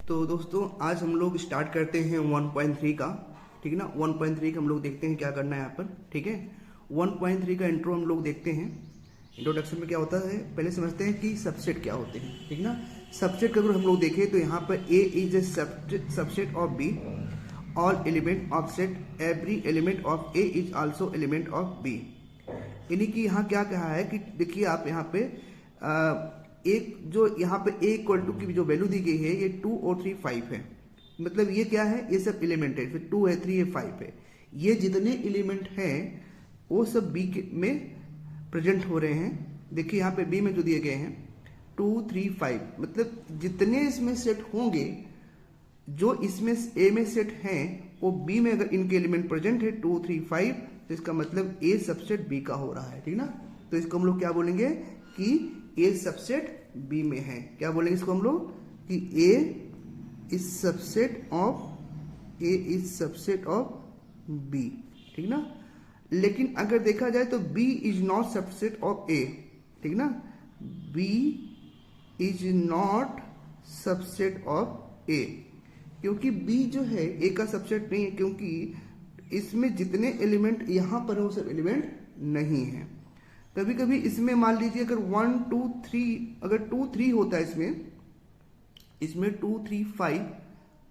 तो दोस्तों आज हम लोग स्टार्ट करते हैं 1.3 का। ठीक है ना। 1.3 का हम लोग देखते हैं क्या करना है यहाँ पर। ठीक है, 1.3 का इंट्रो हम लोग देखते हैं। इंट्रोडक्शन में क्या होता है पहले समझते हैं कि सबसेट क्या होते हैं। ठीक है ना। सबसेट का अगर हम लोग देखें तो यहाँ पर A is a subset of B, all element of set, every element of A is also element of B. यानी कि यहाँ क्या कहा है कि देखिए आप यहाँ पे एक जो यहाँ पे ए इक्वल टू की जो वैल्यू दी गई है ये 2 और 3 5 है। मतलब ये क्या है, ये सब एलिमेंट है, फिर 2 है 3 है 5 है। ये जितने एलिमेंट हैं वो सब बी में प्रेजेंट हो रहे हैं। देखिए यहाँ पे बी में जो दिए गए हैं 2 3 5, मतलब जितने इसमें सेट होंगे जो इसमें ए में सेट हैं वो बी में अगर इनके एलिमेंट प्रेजेंट है 2 3 5, तो इसका मतलब ए सबसेट बी का हो रहा है। ठीक ना। तो इसको हम लोग क्या बोलेंगे कि ए सबसेट बी में है। क्या बोलेंगे इसको हम लोग कि A is subset of B. ठीक ना। लेकिन अगर देखा जाए तो B is not subset of A. ठीक ना। B is not subset of A, क्योंकि बी जो है ए का सबसेट नहीं है, क्योंकि इसमें जितने एलिमेंट यहां पर है वो सब एलिमेंट नहीं है। कभी कभी इसमें मान लीजिए अगर 1 2 3, अगर 2 3 होता है इसमें 2 3 5,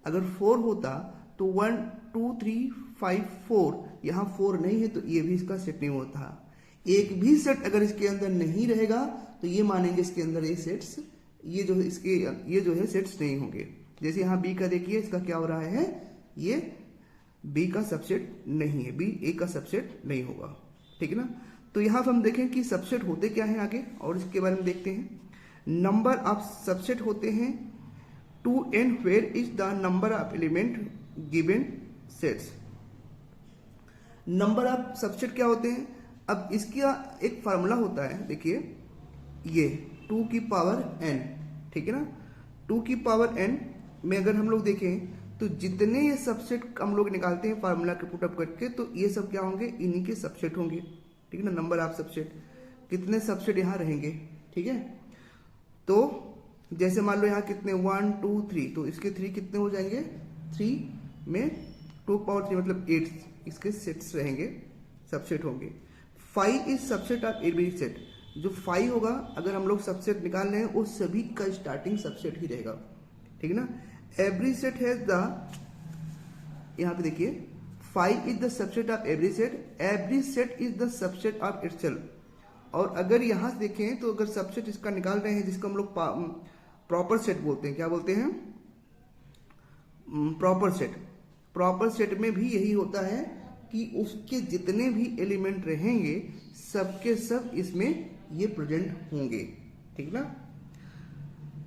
अगर 4 होता तो 1 2 3 5 4, यहां 4 नहीं है तो ये भी इसका सेट नहीं होता। एक भी सेट अगर इसके अंदर नहीं रहेगा तो ये मानेंगे इसके अंदर ये सेट्स, ये जो है सेट्स नहीं होंगे। जैसे यहाँ बी का देखिए, इसका क्या हो रहा है, ये बी का सबसेट नहीं है, बी ए का सबसेट नहीं होगा। ठीक है ना। तो यहां पर हम देखें कि सबसेट होते क्या हैं आगे, और इसके बारे में देखते हैं। नंबर ऑफ सबसेट होते हैं 2n where is the number of element given sets. Number of subset क्या होते हैं, अब इसका एक फार्मूला होता है। देखिए ये 2 की पावर n, ठीक है ना। 2 की पावर n में अगर हम लोग देखें तो जितने ये सबसेट हम लोग निकालते हैं फार्मूला के पुटअप करके, तो ये सब क्या होंगे, इन्हीं के सबसेट होंगे। ठीक है ना। नंबर ऑफ सबसेट, कितने सबसेट यहाँ रहेंगे। ठीक है। तो जैसे मान लो यहाँ कितने 1 2 3, तो इसके 3 कितने हो जाएंगे, 3 में 2 पावर 3 मतलब 8 इसके सेट्स रहेंगे, सबसेट होंगे। 5 is subset of every set. जो 5 होगा अगर हम लोग सबसेट निकाल रहे हैं वो सभी का स्टार्टिंग सबसेट ही रहेगा। ठीक है ना। एवरी सेट हैज द, यहाँ पे देखिए 5 is the subset of every set, every set is the subset of itself. और अगर यहां से देखें तो अगर सबसेट इसका निकाल रहे हैं जिसको हम लोग प्रॉपर सेट बोलते हैं, क्या बोलते हैं, प्रॉपर सेट। प्रॉपर सेट में भी यही होता है कि उसके जितने भी एलिमेंट रहेंगे सबके सब इसमें ये प्रेजेंट होंगे। ठीक ना।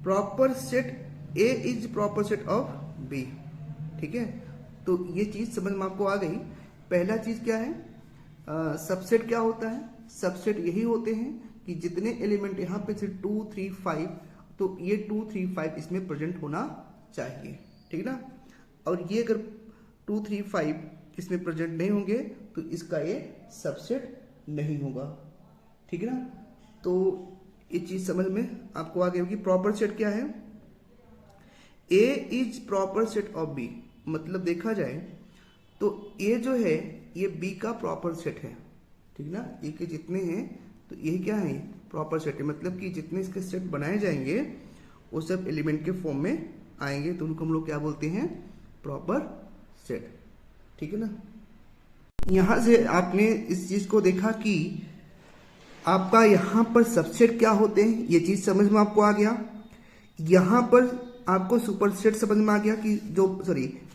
Proper set A is proper set of B. ठीक है। तो ये चीज समझ में आपको आ गई। पहला चीज क्या है, सबसेट क्या होता है, सबसेट यही होते हैं कि जितने एलिमेंट यहाँ पे से 2 3 5, तो ये 2 3 5 इसमें प्रेजेंट होना चाहिए। ठीक ना। और ये अगर 2 3 5 इसमें प्रेजेंट नहीं होंगे तो इसका ये सबसेट नहीं होगा। ठीक है ना। तो ये चीज समझ में आपको आ गई होगी। प्रॉपर सेट क्या है, A is proper set of B. मतलब देखा जाए तो ए जो है ये बी का प्रॉपर सेट है। ठीक ना। ए के जितने हैं तो ये क्या है, प्रॉपर सेट है। मतलब कि जितने इसके सेट बनाए जाएंगे वो सब एलिमेंट के फॉर्म में आएंगे, तो उनको हम लोग क्या बोलते हैं, प्रॉपर सेट। ठीक है ना। यहां से आपने इस चीज को देखा कि आपका यहां पर सबसेट क्या होते हैं, ये चीज समझ में आपको आ गया। यहां पर आपको सुपर सेट समझ में आ गया कि जो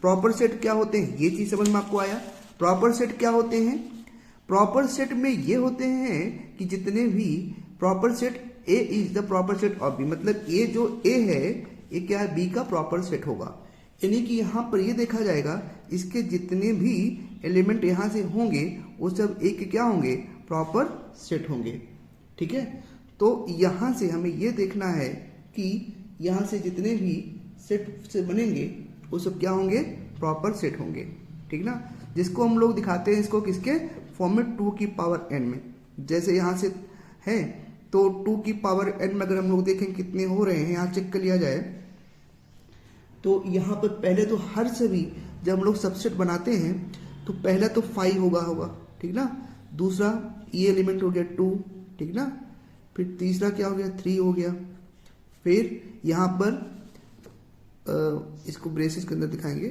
प्रॉपर सेट क्या होते हैं, ये चीज समझ में आपको आया। प्रॉपर सेट क्या होते हैं, प्रॉपर सेट में ये होते हैं कि जितने भी proper set, A is the proper set of B, मतलब ये जो ए है ये क्या है, बी का प्रॉपर सेट होगा। यानी कि यहां पर ये देखा जाएगा इसके जितने भी एलिमेंट यहां से होंगे वो सब ए के क्या होंगे, प्रॉपर सेट होंगे। ठीक है। तो यहां से हमें ये देखना है कि यहां से जितने भी सेट से बनेंगे वो सब क्या होंगे, प्रॉपर सेट होंगे। ठीक ना। जिसको हम लोग दिखाते हैं इसको किसके फॉर्म में, 2 की पावर n में। जैसे यहां से है तो 2 की पावर n में अगर हम लोग देखें कितने हो रहे हैं, यहां चेक कर लिया जाए तो यहाँ पर पहले तो हर सभी जब हम लोग सबसेट बनाते हैं तो पहला तो 5 होगा, ठीक ना। दूसरा ये एलिमेंट हो गया 2, ठीक ना। फिर तीसरा क्या हो गया 3 हो गया। फिर यहाँ पर इसको ब्रेसेस के अंदर दिखाएंगे।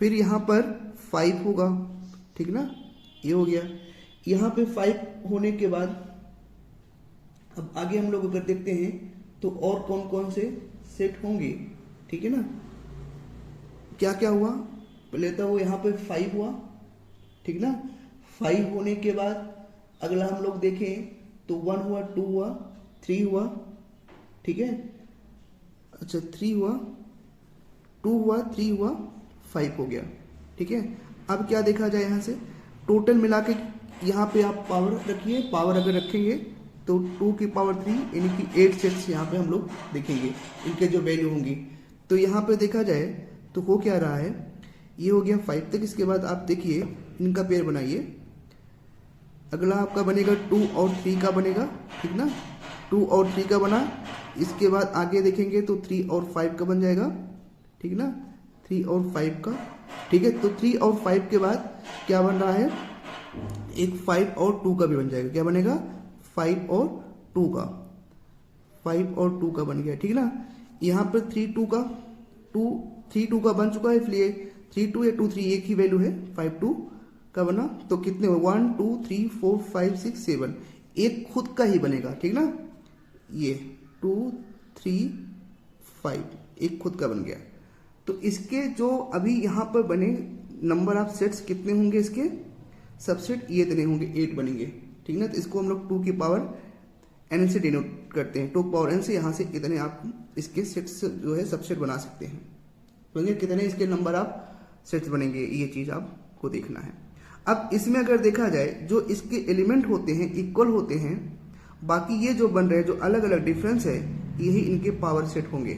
फिर यहाँ पर 5 होगा, ठीक ना, ये हो गया। यहाँ पे 5 होने के बाद अब आगे हम लोग अगर देखते हैं तो और कौन कौन से सेट होंगे, ठीक है ना। क्या क्या हुआ, पहले तो वो यहाँ पे 5 हुआ, ठीक ना। 5 होने के बाद अगला हम लोग देखें तो 1 हुआ, 2 हुआ, 3 हुआ, ठीक है। अच्छा 3 हुआ, 2 हुआ, 3 हुआ, 5 हो गया, ठीक है। अब क्या देखा जाए यहाँ से, टोटल मिला के यहाँ पे आप पावर रखिए। पावर अगर रखेंगे तो 2 की पावर 3 यानी कि 8 सेट्स यहाँ पे हम लोग देखेंगे, इनके जो वैल्यू होंगी। तो यहाँ पे देखा जाए तो हो क्या रहा है, ये हो गया 5 तक। इसके बाद आप देखिए इनका पेयर बनाइए। अगला आपका बनेगा 2 और 3 का बनेगा, ठीक ना। 2 और 3 का बना। इसके बाद आगे देखेंगे तो 3 और 5 का बन जाएगा, ठीक ना। 3 और 5 का, ठीक है। तो 3 और 5 के बाद क्या बन रहा है, एक 5 और 2 का भी बन जाएगा। क्या बनेगा, 5 और 2 का, 5 और 2 का बन गया, ठीक ना। यहाँ पर 3 2 का 3 2 का बन चुका है, इसलिए 3 2 या 2 3 एक ही वैल्यू है, 5 2 का बना। तो कितने 1 2 3 4 5 6 7 एक खुद का ही बनेगा, ठीक ना। ये 2 3 5 एक खुद का बन गया। तो इसके जो अभी यहाँ पर बने नंबर ऑफ सेट्स कितने होंगे, इसके सबसेट ये इतने होंगे, 8 बनेंगे, ठीक ना। तो इसको हम लोग 2 की पावर n से डिनोट करते हैं। 2 की पावर n से यहाँ से इतने आप इसके सेट्स जो है सबसेट बना सकते हैं। तो कितने इसके नंबर ऑफ सेट्स बनेंगे, ये चीज आपको देखना है। अब इसमें अगर देखा जाए जो इसके एलिमेंट होते हैं इक्वल होते हैं, बाकी ये जो बन रहे हैं जो अलग अलग डिफरेंस है यही इनके पावर सेट होंगे।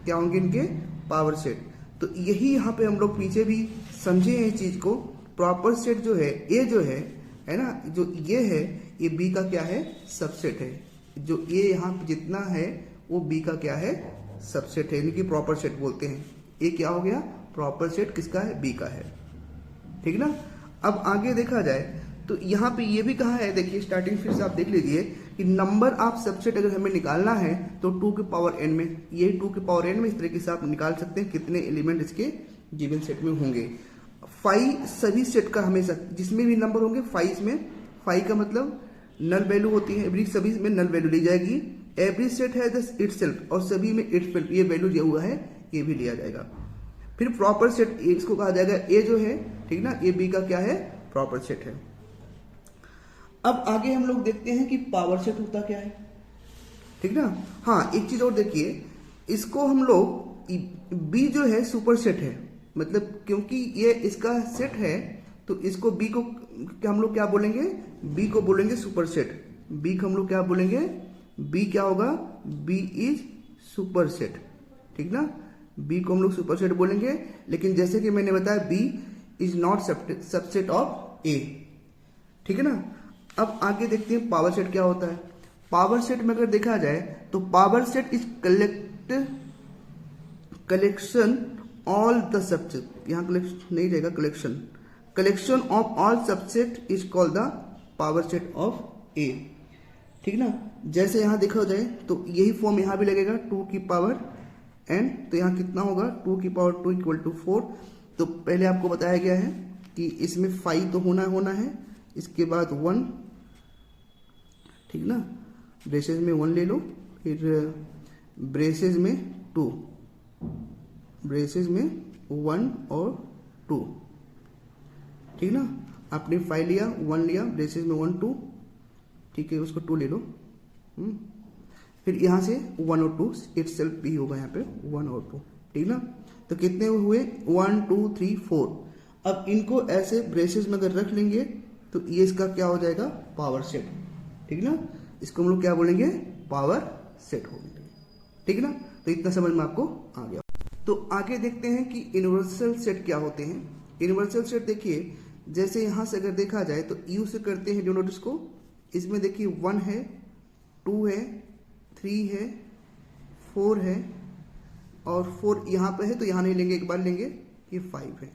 क्या होंगे, इनके पावर सेट। तो यही यहाँ पे हम लोग पीछे भी समझे हैं इस चीज को। प्रॉपर सेट जो है ए जो है ना, जो ये है ये बी का क्या है, सबसेट है। जो ए यहाँ पे जितना है वो बी का क्या है, सबसेट है, इनकी प्रॉपर सेट बोलते हैं। ये क्या हो गया, प्रॉपर सेट किसका है, बी का है, ठीक ना। अब आगे देखा जाए तो यहाँ पे ये भी कहा है, देखिए स्टार्टिंग फिर से आप देख लीजिए कि नंबर ऑफ सबसेट अगर हमें निकालना है तो 2 की पावर n में, ये 2 की पावर n में इस तरीके से आप निकाल सकते हैं कितने एलिमेंट इसके गिवन सेट में होंगे। 5 सभी सेट का हमेशा जिसमें भी नंबर होंगे 5 में, 5 का मतलब नल वैल्यू होती है, एवरी सभी में नल वैल्यू ली जाएगी। एवरी सेट है इटसेल्फ, और सभी में इटसेल्फ ये वैल्यू दिया हुआ है, ये भी लिया जाएगा। फिर प्रॉपर सेट इसको कहा जाएगा ए जो है, ठीक ना, ए बी का क्या है, प्रॉपर सेट है। अब आगे हम लोग देखते हैं कि पावर सेट होता क्या है, ठीक ना। हाँ एक चीज और देखिए, इसको हम लोग बी जो है सुपर सेट है, मतलब क्योंकि ये इसका सेट है तो इसको बी को हम लोग क्या बोलेंगे, बी को बोलेंगे सुपर सेट। बी को हम लोग क्या बोलेंगे, बी क्या होगा, बी इज सुपर सेट, ठीक ना। बी को हम लोग सुपर सेट बोलेंगे, लेकिन जैसे कि मैंने बताया B is not subset of A, ठीक है ना। अब आगे देखते हैं पावर सेट क्या होता है। पावर सेट में अगर देखा जाए तो power set is collection all the subset, यहाँ कलेक्शन नहीं रहेगा, collection of all subset is called the power set of A, ठीक ना। जैसे यहाँ देखा जाए तो यही फॉर्म यहाँ भी लगेगा, 2 की पावर n, तो यहाँ कितना होगा, 2 की पावर 2 इक्वल टू 4। तो पहले आपको बताया गया है कि इसमें 5 तो होना है, इसके बाद 1, ठीक ना, ब्रेसेस में 1 ले लो, फिर ब्रेसेस में 2, ब्रेसेस में 1 और 2, ठीक ना। आपने 5 लिया, 1 लिया, ब्रेसेस में 1 2, ठीक है, उसको 2 ले लो। फिर यहाँ से 1 और 2 इटसेल्फ भी होगा यहाँ पे 1 और 2, ठीक ना। तो कितने हुए, 1 2 3 4। अब इनको ऐसे ब्रेसेस में अगर रख लेंगे तो ये इसका क्या हो जाएगा, पावर सेट, ठीक ना। इसको हम लोग क्या बोलेंगे, पावर सेट हो गया, ठीक ना। तो इतना समझ में आपको आ गया। तो आगे देखते हैं कि यूनिवर्सल सेट क्या होते हैं। यूनिवर्सल सेट देखिए, जैसे यहां से अगर देखा जाए तो यू से करते हैं डिनोट इसको। इसमें देखिए 1 है, 2 है, 3 है, 4 है और 4 यहाँ पे है तो यहाँ नहीं लेंगे, एक बार लेंगे, ये 5 है।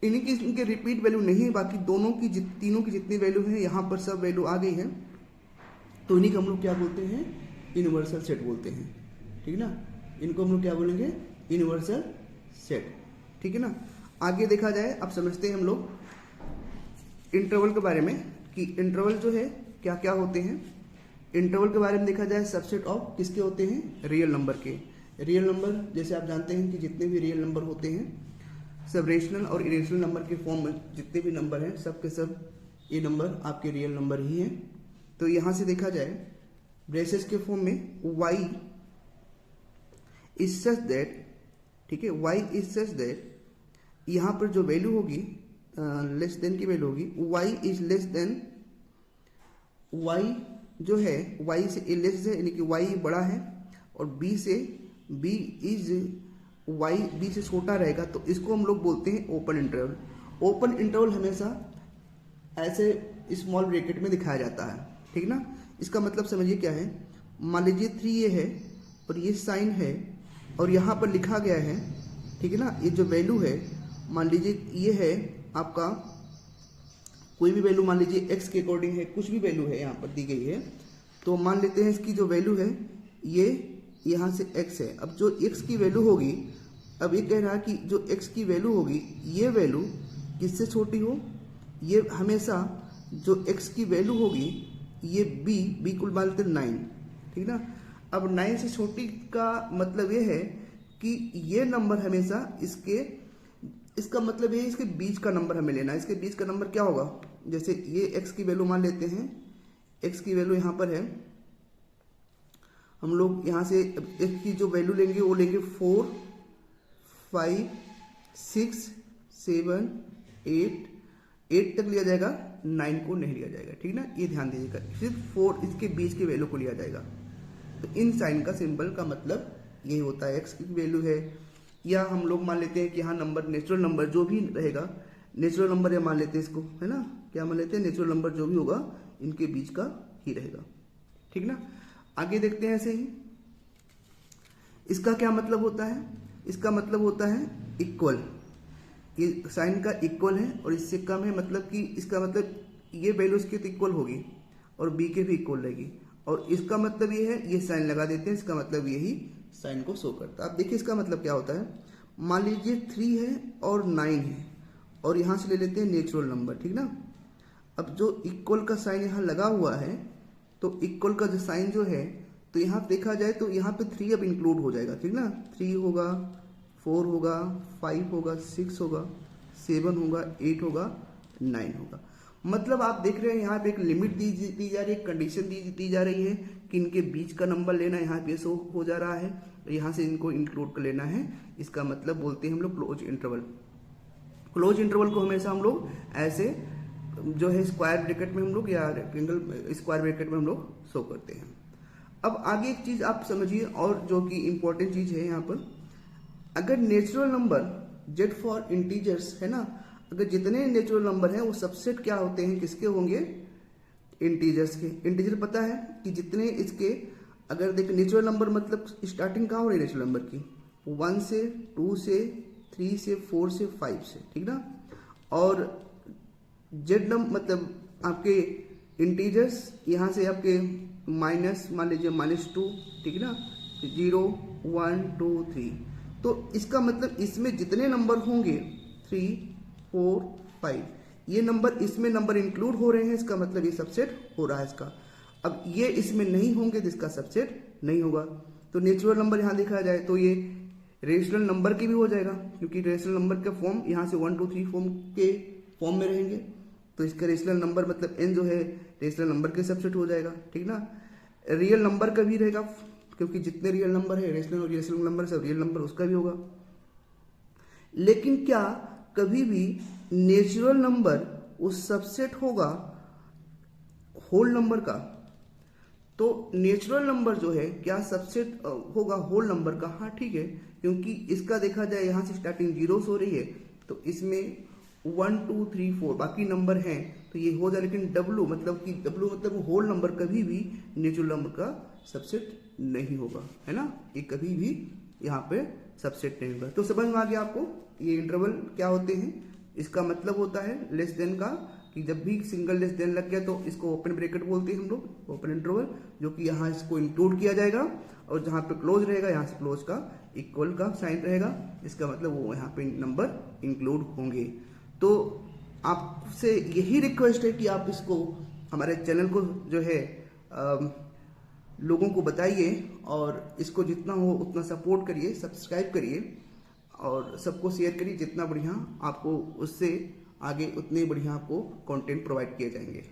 इन्हीं की इनके रिपीट वैल्यू नहीं है, बाकी दोनों की तीनों की जितनी वैल्यू है यहाँ पर सब वैल्यू आ गई है, तो इन्हीं को हम लोग क्या बोलते हैं, यूनिवर्सल सेट बोलते हैं, ठीक ना। इनको हम लोग क्या बोलेंगे, यूनिवर्सल सेट, ठीक है ना। आगे देखा जाए, अब समझते हैं हम लोग इंटरवल के बारे में कि इंटरवल जो है क्या क्या होते हैं। इंटरवल के बारे में देखा जाए, सबसेट ऑफ किसके होते हैं, रियल नंबर के। रियल नंबर जैसे आप जानते हैं कि जितने भी रियल नंबर होते हैं सब रेशनल और इरेशनल नंबर के फॉर्म में जितने भी नंबर हैं सब के सब ये नंबर आपके रियल नंबर ही हैं। तो यहाँ से देखा जाए ब्रेसेस के फॉर्म में y इज सच दैट, ठीक है, y इज सच दैट यहाँ पर जो वैल्यू होगी लेस देन की वैल्यू होगी, y is less than, y जो है y से लेस है यानी कि y बड़ा है, और b से b इज y b से छोटा रहेगा, तो इसको हम लोग बोलते हैं ओपन इंटरवल। ओपन इंटरवल हमेशा ऐसे स्मॉल ब्रैकेट में दिखाया जाता है, ठीक ना। इसका मतलब समझिए क्या है, मान लीजिए 3 ये है और ये साइन है और यहाँ पर लिखा गया है, ठीक है ना, ये जो वैल्यू है मान लीजिए ये है आपका कोई भी वैल्यू, मान लीजिए x के अकॉर्डिंग है, कुछ भी वैल्यू है यहाँ पर दी गई है, तो मान लेते हैं इसकी जो वैल्यू है ये यहाँ से x है। अब जो x की वैल्यू होगी, अब ये कह रहा है कि जो x की वैल्यू होगी ये वैल्यू किससे छोटी हो, ये हमेशा जो x की वैल्यू होगी ये b कुल मान लेते 9, ठीक ना। अब 9 से छोटी का मतलब ये है कि ये नंबर हमेशा इसका मतलब ये इसके बीच का नंबर हमें लेना है। इसके बीच का नंबर क्या होगा, जैसे ये x की वैल्यू मान लेते हैं, x की वैल्यू यहाँ पर है, हम लोग यहाँ से x की जो वैल्यू लेंगे वो लेंगे 4, 5, 6, 7, 8 तक लिया जाएगा, 9 को नहीं लिया जाएगा, ठीक ना। ये ध्यान दीजिएगा, सिर्फ 4 इसके बीच के वैल्यू को लिया जाएगा। तो इन साइन का सिंबल का मतलब यही होता है, x की वैल्यू है, या हम लोग मान लेते हैं कि हाँ नंबर नेचुरल नंबर जो भी रहेगा, नेचुरल नंबर या मान लेते हैं इसको, है ना, क्या मान लेते हैं, नेचुरल नंबर जो भी होगा इनके बीच का ही रहेगा, ठीक ना। आगे देखते हैं ऐसे ही, इसका क्या मतलब होता है, इसका मतलब होता है इक्वल, ये साइन का इक्वल है और इससे कम है, मतलब कि इसका मतलब ये वैल्यू इसके तो इक्वल होगी और b के भी इक्वल रहेगी, और इसका मतलब ये है, ये साइन लगा देते हैं, इसका मतलब यही साइन को शो करता है। अब देखिए इसका मतलब क्या होता है, मान लीजिए 3 है और 9 है और यहाँ से ले लेते हैं नेचुरल नंबर, ठीक ना। अब जो इक्वल का साइन यहाँ लगा हुआ है, तो इक्वल का जो साइन जो है, तो यहाँ देखा जाए तो यहाँ पे 3 अब इंक्लूड हो जाएगा, ठीक ना। 3 होगा, 4 होगा, 5 होगा, 6 होगा, 7 होगा, 8 होगा, 9 होगा। मतलब आप देख रहे हैं यहाँ पे एक लिमिट दी जा रही है, कंडीशन दी जा रही है कि इनके बीच का नंबर लेना है, यहाँ पे शो हो जा रहा है, यहाँ से इनको इंक्लूड कर लेना है। इसका मतलब बोलते हैं हम लोग क्लोज इंटरवल। क्लोज इंटरवल को हमेशा हम लोग ऐसे जो है स्क्वायर ब्रैकेट में हम लोग या रेक्टेंगल स्क्वायर ब्रैकेट में हम लोग शो करते हैं। अब आगे एक चीज आप समझिए और जो कि इंपॉर्टेंट चीज है यहाँ पर, अगर natural number Z for integers है ना, अगर जितने नेचुरल नंबर हैं वो सबसेट क्या होते हैं, किसके होंगे, इंटीजर्स के। इंटीजर पता है कि जितने इसके, अगर देख नेचुरल नंबर मतलब स्टार्टिंग कहाँ हो रही है नेचुरल नंबर की, 1 से 2 से 3 से 4 से 5 से, ठीक ना। और जेड नंबर मतलब आपके इंटीजर्स यहाँ से आपके माइनस, मान लीजिए -2, ठीक ना, 0, 1, 2, 3, तो इसका मतलब इसमें जितने नंबर होंगे 3, 4, 5, ये नंबर इसमें नंबर इंक्लूड हो रहे हैं, इसका मतलब ये सबसेट हो रहा है इसका। अब ये इसमें नहीं होंगे तो इसका सबसेट नहीं होगा। तो नेचुरल नंबर यहाँ देखा जाए तो ये रेशनल नंबर के भी हो जाएगा, क्योंकि रेशनल नंबर का फॉर्म यहाँ से 1, 2, 3 फॉर्म के फॉर्म में रहेंगे, तो इसका रेशनल नंबर मतलब n जो है रेशनल नंबर के सबसेट हो जाएगा, ठीक ना। रियल नंबर का भी रहेगा, क्योंकि जितने रियल नंबर है रेशनल और रेशनल नंबर सब रियल नंबर उसका भी होगा। लेकिन क्या कभी भी नेचुरल नंबर वो सबसेट होगा होल नंबर का? तो नेचुरल नंबर जो है क्या सबसेट होगा होल नंबर का? हाँ ठीक है, क्योंकि इसका देखा जाए यहाँ से स्टार्टिंग 0 हो रही है, तो इसमें 1, 2, 3, 4 बाकी नंबर हैं तो ये हो जाए, लेकिन W मतलब होल नंबर कभी भी नेचुरल नंबर का सबसेट नहीं होगा, है ना, ये कभी भी यहाँ पे सबसेट इंटरवल। तो समझ में आ गया आपको ये इंटरवल क्या होते हैं। इसका मतलब होता है लेस देन का, कि जब भी सिंगल लेस देन लग गया तो इसको ओपन ब्रैकेट बोलते हैं हम लोग, ओपन इंटरवल, जो कि यहाँ इसको इंक्लूड किया जाएगा, और जहाँ पे क्लोज रहेगा यहाँ से क्लोज का इक्वल का साइन रहेगा, इसका मतलब वो यहाँ पे नंबर इंक्लूड होंगे। तो आपसे यही रिक्वेस्ट है कि आप इसको हमारे चैनल को जो है लोगों को बताइए, और इसको जितना हो उतना सपोर्ट करिए, सब्सक्राइब करिए, और सबको शेयर करिए। जितना बढ़िया आपको उससे आगे उतने बढ़िया आपको कंटेंट प्रोवाइड किए जाएंगे।